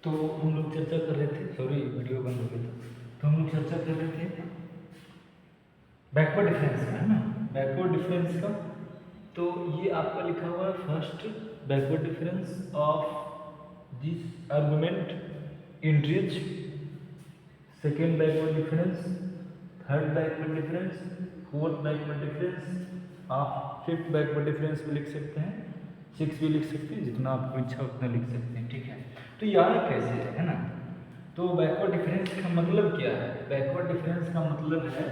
तो हम लोग चर्चा कर रहे थे, सॉरी वीडियो बंद हो गया था। तो हम लोग चर्चा कर रहे थे बैकवर्ड डिफरेंस का, है ना, बैकवर्ड डिफरेंस का। तो ये आपका लिखा हुआ है first backward difference of this argument entries, second backward difference, third backward difference, fourth backward difference, आप फिफ्थ बैकवर्ड डिफरेंस भी लिख सकते हैं, सिक्स भी लिख सकते हैं, जितना आपको इच्छा उतना लिख सकते हैं, ठीक है। तो यार कैसे है ना, तो बैकवर्ड डिफरेंस का मतलब क्या है? बैकवर्ड डिफरेंस का मतलब है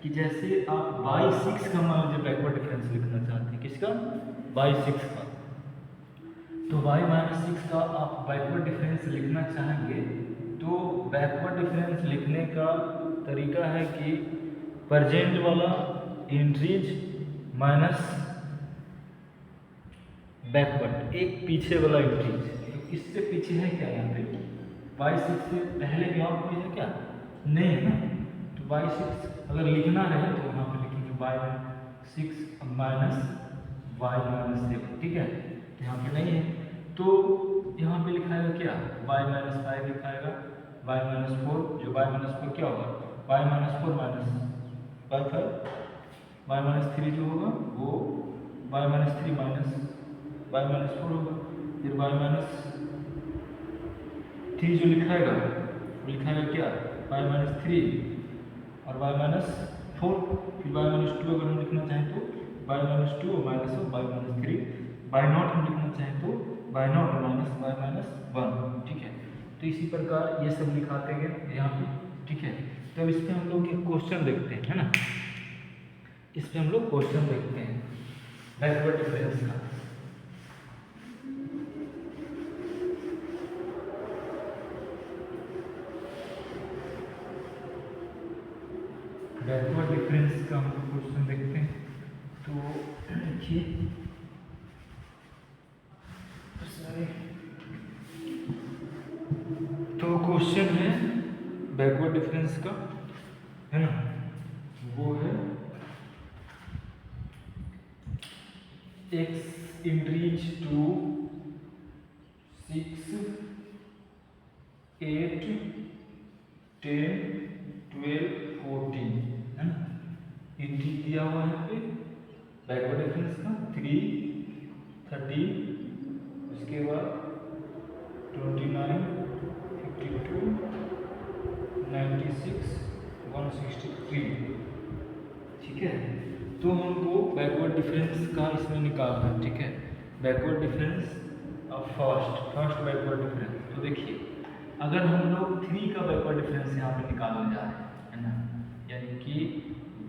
कि जैसे आप बाई सिक्स का मान लीजिए बैकवर्ड डिफरेंस लिखना चाहते हैं, किसका? बाई सिक्स का। तो बाई माइनस सिक्स का आप बैकवर्ड डिफरेंस लिखना चाहेंगे तो बैकवर्ड डिफरेंस लिखने का तरीका है कि प्रेजेंट वाला इंट्रीज माइनस बैकवर्ड, एक पीछे वाला इंट्रीज। तो इससे पीछे है क्या यहाँ पे? बाई सिक्स से पहले भी और कोई है क्या? नहीं है ना। तो बाई सिक्स अगर लिखना रहे तो यहाँ पे लिखेंगे by six minus y minus seven, ठीक है। तो यहाँ पे नहीं है तो यहाँ पे लिखाएगा क्या? वाई माइनस फाइव लिखाएगा, वाई माइनस फोर, जो वाई माइनस फोर क्या होगा? Y minus four minus y five, y minus three जो होगा वो y minus three minus y minus four होगा, फिर वाई माइनस थ्री जो लिखाएगा वो लिखाएगा क्या? वाई माइनस थ्री और वाई माइनस फोर, फिर वाई माइनस टू अगर हम लिखना चाहें तो y minus two minus y minus three, y naught हम लिखना चाहें तो y naught minus y minus one, ठीक है। तो इसी प्रकार ये सब लिखाते गए यहाँ पे, ठीक है। तो अब इस पर हम लोग एक क्वेश्चन देखते हैं, है ना, इस पर हम लोग क्वेश्चन देखते हैं बैकवर्ड डिफरेंस का। बैकवर्ड डिफरेंस का हम लोग क्वेश्चन देखते हैं। तो देखिए तो क्वेश्चन है बैकवर्ड डिफरेंस का, है ना, वो है x इंक्रीज टू 6 8 10 12 14, है ना। इंक्रीज दिया हुआ है पे बैकवर्ड डिफरेंस का 3 13, उसके बाद 29 52 96 163, ठीक है। तो हमको बैकवर्ड डिफरेंस का इसमें निकालना है, ठीक है। Backward difference of first backward difference. तो देखिए अगर हम लोग 3 का बैकवर्ड डिफरेंस यहाँ पे निकालने जा रहे हैं, है ना, यानी कि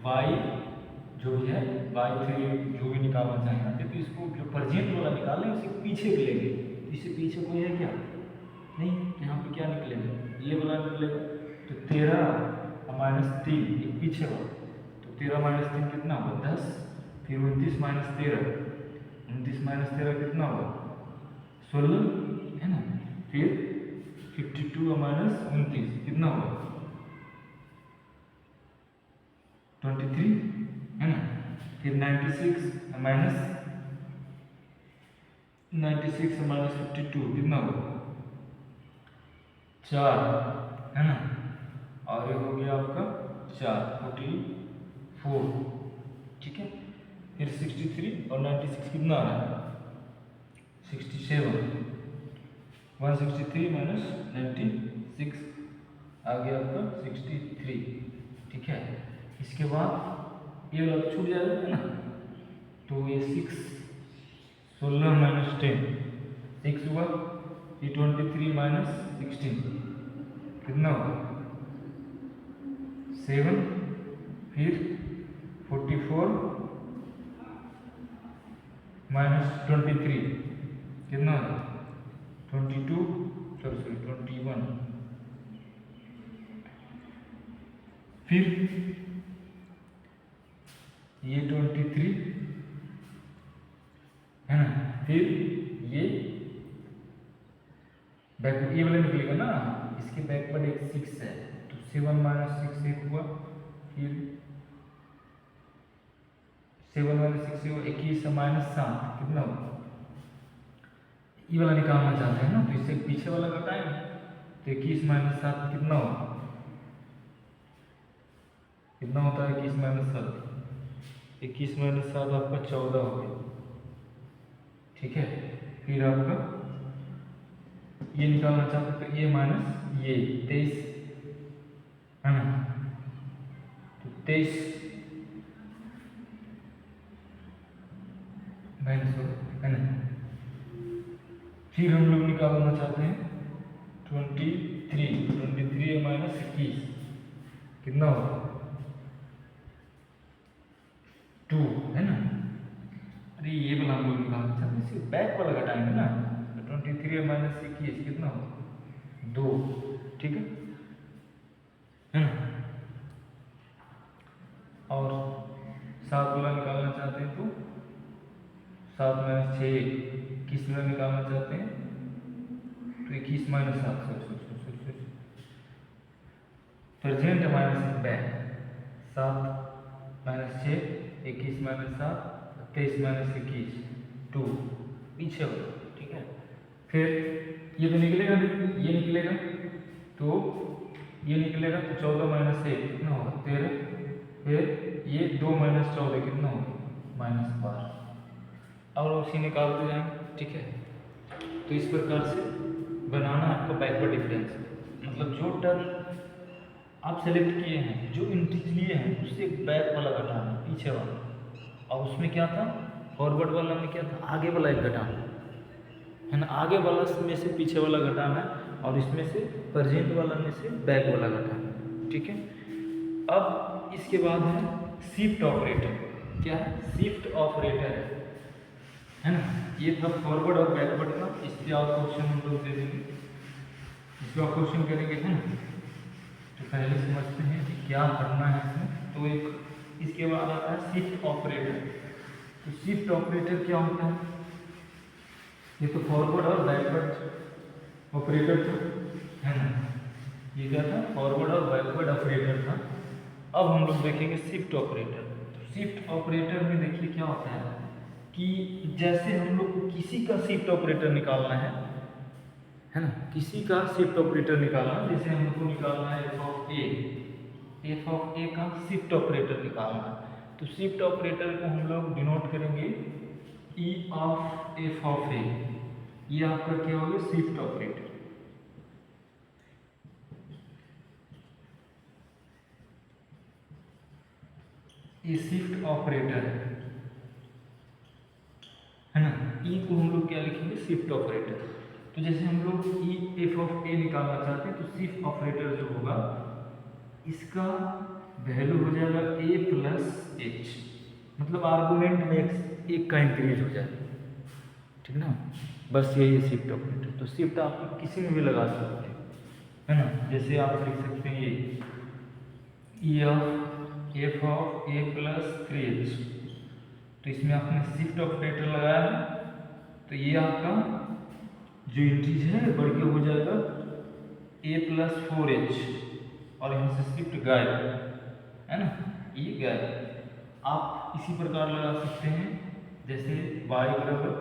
y जो भी है y3 जो भी निकालना चाहेंगे तो इसको जो प्रेजेंट वाला निकालें उसे पीछे लेंगे। तो इससे पीछे कोई है क्या? नहीं। यहाँ पे क्या निकलेगा? ये वाला निकलेगा। तो 13 माइनस 3 एक पीछे वाला, तो 13 माइनस 3 कितना हुआ? 10, फिर 29 माइनस 13, 29 माइनस 13 कितना हुआ? 16, है ना। फिर 52 माइनस 29 कितना हुआ? 23, है ना। फिर 96 माइनस 52 कितना हुआ? 4, है ना। और ये हो गया आपका 44, ठीक है। फिर 63 और 96 कितना आ रहा है? 67, 163 माइनस 96 आ गया आपका 63, ठीक है। इसके बाद ये वाला छूट जाएगा, है ना। तो ये 16 माइनस 10 6 हुआ, ये 23 माइनस 16 कितना हुआ? 7, फिर 44 माइनस 23 कितना हुआ? 22 सॉरी 21, फिर ये 23, है ना। फिर ये बैकवर्ड ये वाला निकलेगा ना, इसके बैकवर्ड एक 6 है, तो 7 माइनस 6 एक हुआ, फिर 7 माइनस 6 हुआ 21 माइनस 7 कितना हुआ? ये वाला निकालना चाहते हैं ना, तो इससे पीछे वाला घटाएंगे, तो 21 माइनस 7 कितना होगा, कितना होता है 21 माइनस 7, 21 माइनस 7 आपका 14 हो गया। ठीक है, फिर आपका ये निकालना चाहते तो ये माइनस ये 23 है ना, तो 23 माइनस है ना। फिर हम लोग निकालना चाहते हैं 23 माइनस 21 कितना होगा 2 है ना। अरे ये वाला हम लोग निकालना चाहते हैं, सिर्फ बैक वाला घटाएंगे ना, तो 23 माइनस 21 कितना होगा 2। ठीक है ना। और 7 वाला निकालना चाहते हैं तो 7 माइनस 6 किस वाला निकालना चाहते हैं तो 21 minus 7 present minus back 7 minus 6 21 minus 7 23 minus 21 2 पीछे हो। ठीक है, फिर ये तो निकलेगा, ये निकलेगा तो ये निकलेगा तो 14 माइनस 1 कितना होगा 13, फिर ये 2 माइनस 14 कितना होगा माइनस 12 और उसी निकालते जाएंगे। ठीक है, तो इस प्रकार से बनाना है आपका बैकवर्ड डिफरेंस, मतलब जो टर्म आप सेलेक्ट किए हैं, जो इंटीज लिए हैं, उससे बैक वाला घटाना पीछे वाला, और उसमें क्या था फॉरवर्ड वाला में क्या था आगे वाला एक घटाना है ना, आगे वाला में से पीछे वाला घटाना है और इसमें से प्रेजेंट वाला में से बैक वाला घटाना। ठीक है, अब इसके बाद है शिफ्ट ऑपरेटर। क्या है शिफ्ट ऑपरेटर है ना, ये था फॉरवर्ड और बैकवर्ड का। इसके और क्वेश्चन हम लोग दे देंगे, इसका क्वेश्चन करेंगे है ना। तो पहले समझते हैं कि क्या करना है इसमें। तो एक इसके बाद आता है शिफ्ट ऑपरेटर। तो शिफ्ट ऑपरेटर क्या होता है, ये तो फॉरवर्ड और बैकवर्ड ऑपरेटर था है ना, ये क्या था फॉरवर्ड और बैकवर्ड ऑपरेटर था। अब हम लोग देखेंगे शिफ्ट ऑपरेटर। तो शिफ्ट ऑपरेटर में देखिए क्या होता है कि जैसे हम लोग को किसी का शिफ्ट ऑपरेटर निकालना है ना, किसी का शिफ्ट ऑपरेटर निकालना, जैसे हम लोग को निकालना है एफ ऑफ ए का शिफ्ट ऑपरेटर निकालना है। तो शिफ्ट ऑपरेटर को हम लोग डिनोट करेंगे ई ऑफ एफ ऑफ ए, ये आपका क्या होगा शिफ्ट ऑपरेटर। ये शिफ्ट ऑपरेटर है ना, ई को हम लोग क्या लिखेंगे शिफ्ट ऑपरेटर। तो जैसे हम लोग ई एफ ऑफ ए निकालना चाहते हैं, तो शिफ्ट ऑपरेटर जो होगा इसका वैल्यू हो जाएगा ए प्लस एच, मतलब आर्गुमेंट में एक का इंक्रीज हो जाएगा। ठीक ना, बस यही है शिफ्ट ऑपरेटर। तो शिफ्ट आप किसी में भी लगा सकते हैं है ना, जैसे आप लिख सकते हैं ये ई of F of A plus 3h, तो इसमें आपने शिफ्ट ऑपरेटर लगाया है, तो ये आपका जो इंटीज है बढ़ के हो जाएगा ए प्लस 4h, और यहाँ से शिफ्ट गायब है ना, ये गायब। आप इसी प्रकार लगा सकते हैं, जैसे y बराबर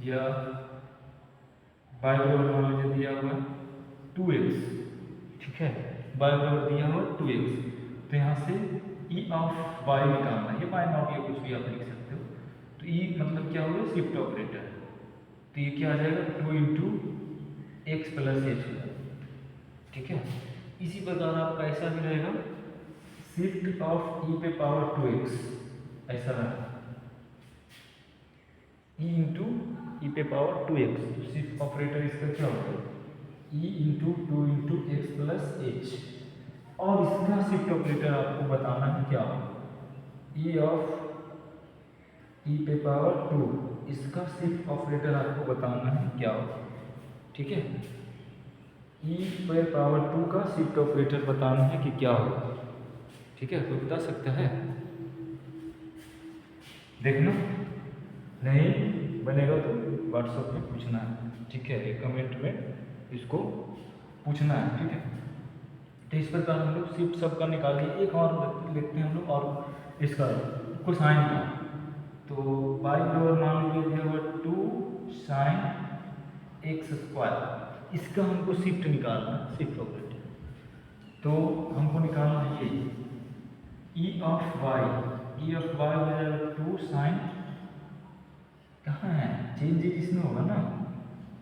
या y बराबर मान लीजिए दिया हुआ 2x। ठीक है, y बराबर दिया हुआ 2x, तो यहाँ से e ऑफ y निकालना है, y नॉट या कुछ भी आप लिख सकते हो। तो e मतलब क्या होगा शिफ्ट ऑपरेटर, तो ये क्या आ जाएगा 2 इंटू एक्स प्लस एच। ठीक है, इसी प्रकार आपका ऐसा भी रहेगा शिफ्ट ऑफ ई पे पावर 2x, ऐसा रहा ई इंटू ई पे पावर 2x। तो शिफ्ट ऑपरेटर इसका क्या होता है E into 2 into x plus H, और इसका शिफ्ट ऑपरेटर आपको बताना है क्या होगा ई ऑफ ई पे पावर 2, इसका शिफ्ट ऑपरेटर आपको बताना है क्या होगा। ठीक है, ई पे पावर 2 का शिफ्ट ऑपरेटर बताना है कि क्या होगा। ठीक है, कोई बता सकता है, देखना नहीं बनेगा तो व्हाट्सएप में पूछना है। ठीक है, कमेंट में इसको पूछना है। ठीक है, तो इस प्रकार हम लोग शिफ्ट सबका निकाल के एक और लिखते हैं हम लोग, और इसका कोसाइन का। तो y बराबर मान लीजिए दिया हुआ 2 sin x स्क्वायर, इसका हमको शिफ्ट निकालना है, शिफ्ट ऑपरेटर। तो हमको निकालना है ये ई ऑफ वाई हो जाएगा 2 साइन, कहाँ है चेंज इसमें होगा ना,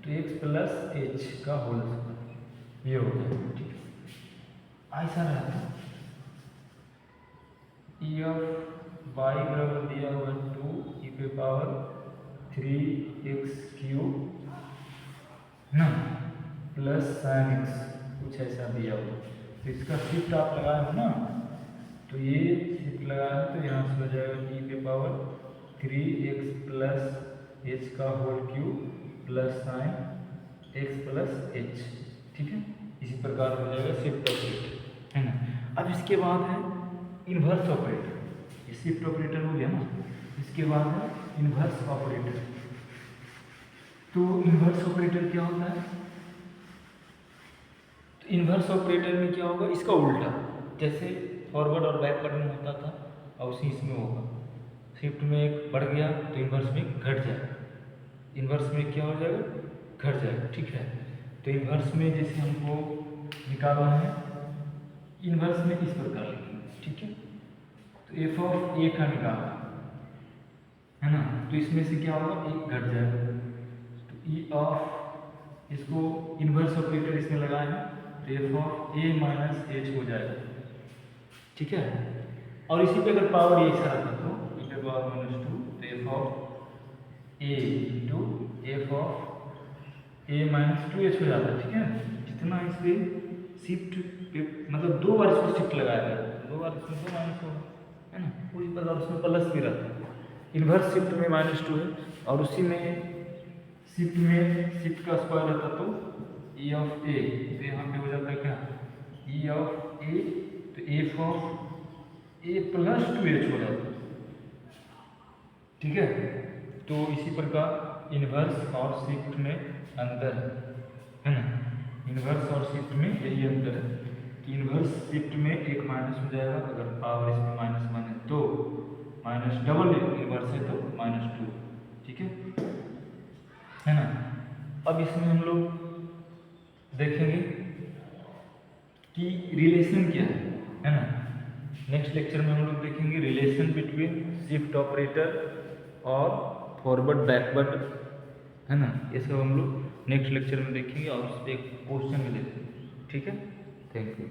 तो x प्लस एच का होल स्क्वायर ये हो जाएगा, ठीक है। ऐसा रहता है ई ऑफ वाई बराबर दिया हुआ 2 ई पे पावर 3x क्यूब ना प्लस साइन एक्स, कुछ ऐसा दिया हुआ। तो इसका शिफ्ट आप लगाए हो ना, तो ये शिफ्ट लगाए हो तो यहाँ से हो जाएगा ई पे पावर 3x प्लस एच का whole cube plus sine x plus h, ठीक है। इसी प्रकार हो जाएगा शिफ्ट ऑपरेटर, है ना। अब इसके बाद है इन्वर्स ऑपरेटर, ये शिफ्ट ऑपरेटर हो गया ना। इसके बाद है इन्वर्स ऑपरेटर। तो इन्वर्स ऑपरेटर क्या होता है, तो इन्वर्स ऑपरेटर में क्या होगा, इसका उल्टा, जैसे फॉरवर्ड और बैकवर्ड में होता था और उसी इसमें होगा। शिफ्ट में एक बढ़ गया तो इन्वर्स में घट जाएगा, इन्वर्स में क्या हो जाएगा, घट जाएगा, ठीक है। तो इन्वर्स में जैसे हमको निकालना है, इन्वर्स में इस प्रकार लिखेंगे, ठीक है। तो एफ ऑफ ए का निकालना है ना, तो इसमें से क्या होगा, एक घट जाएगा। तो ई ऑफ, इसको इन्वर्स ऑपरेटर इसमें लगाए हैं तो F of A minus H हो जाएगा, ठीक है। और इसी पे अगर पावर ये अच्छा रहता तो ई पे पावर माइनस 2 तो F of A into F of A minus 2h हो जाता है, ठीक है। जितना इस पे शिफ्ट पे मतलब 2 बार इसको शिफ्ट लगाया गया, 2 बार इसमें 2 माइनस होगा, है ना, उसी प्रकार उसमें प्लस भी रहता है। इन्वर्स शिफ्ट में -2 है और उसी में शिफ्ट का स्क्वायर रहता तो ई ऑफ ए, तो यहाँ पे हो जाता है क्या, ई ऑफ ए तो F of A plus 2h हो जाता है, ठीक है। तो इसी प्रकार इन्वर्स और शिफ्ट में अंतर है ना, इन्वर्स और शिफ्ट में यही अंतर है कि इन्वर्स शिफ्ट में एक माइनस हो जाएगा, अगर पावर इसमें माइनस माइनस तो माइनस डबल इन्वर्स है तो -2, ठीक है ना। अब इसमें हम लोग देखेंगे कि रिलेशन क्या है ना। नेक्स्ट लेक्चर में हम लोग देखेंगे रिलेशन बिटवीन शिफ्ट ऑपरेटर और फॉरवर्ड बैकवर्ड, है ना। ये सब हम लोग नेक्स्ट लेक्चर में देखेंगे और उस पर एक क्वेश्चन भी देखेंगे, ठीक है। Thank you.